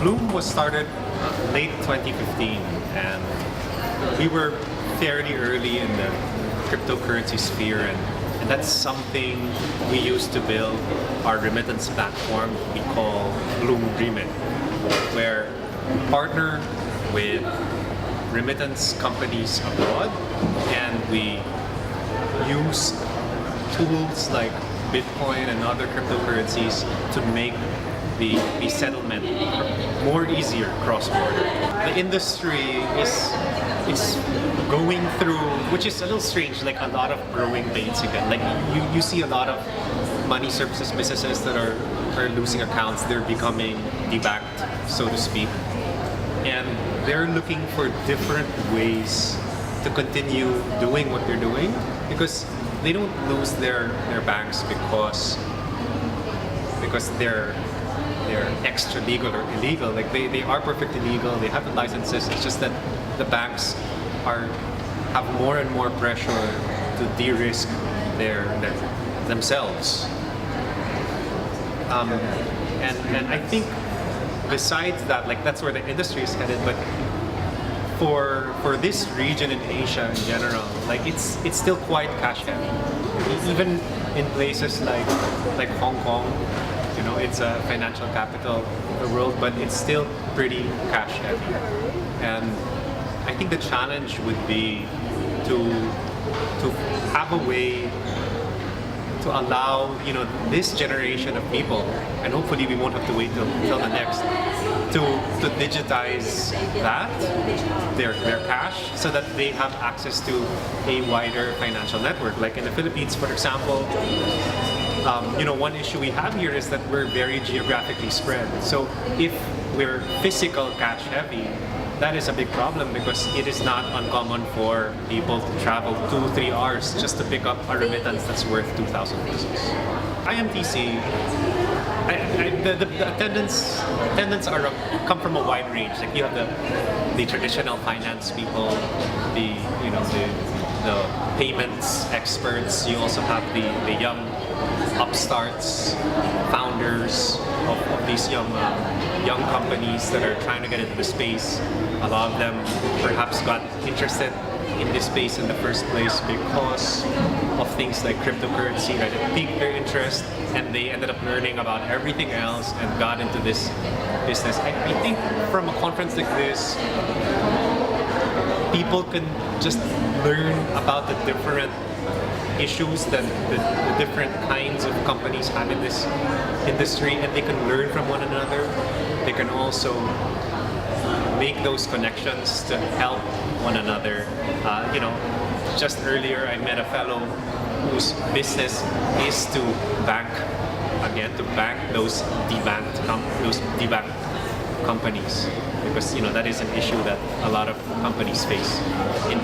Bloom was started late 2015, and we were fairly early in the cryptocurrency sphere, and that's something we used to build our remittance platform we call Bloom Remit, where we partner with remittance companies abroad, and we use tools like Bitcoin and other cryptocurrencies to make the settlement more easier cross-border. The industry is going through, which is a little strange, like a lot of growing pains again. Like you see a lot of money services businesses that are losing accounts, they're becoming debanked, so to speak. And they're looking for different ways to continue doing what they're doing, because they don't lose their banks because they're extra legal or illegal. Like they are perfectly legal, they have the licenses. It's just that the banks have more and more pressure to de-risk themselves. And I think besides that, like that's where the industry is headed. But for this region in Asia in general, like it's still quite cash heavy. Even in places like Hong Kong, you know, it's a financial capital of the world, but it's still pretty cash heavy. And I think the challenge would be to have a way to allow, you know, this generation of people, and hopefully we won't have to wait till the next, to digitize that, their cash, so that they have access to a wider financial network. Like in the Philippines, for example, you know, one issue we have here is that we're very geographically spread. So if we're physical cash heavy, that is a big problem, because it is not uncommon for people to travel 2-3 hours just to pick up a remittance that's worth 2,000 pesos. IMTC, the attendants come from a wide range. Like you have the traditional finance people, the payments experts. You also have the young upstarts, founders of these young companies that are trying to get into the space. A lot of them perhaps got interested in this space in the first place because of things like cryptocurrency, right? It piqued their interest, and they ended up learning about everything else and got into this business. I think from a conference like this, people can just learn about the different issues that the different kinds of companies have in this industry, and they can learn from one another. They can also make those connections to help one another. You know, just earlier I met a fellow whose business is to bank those debanked companies, because you know that is an issue that a lot of companies face in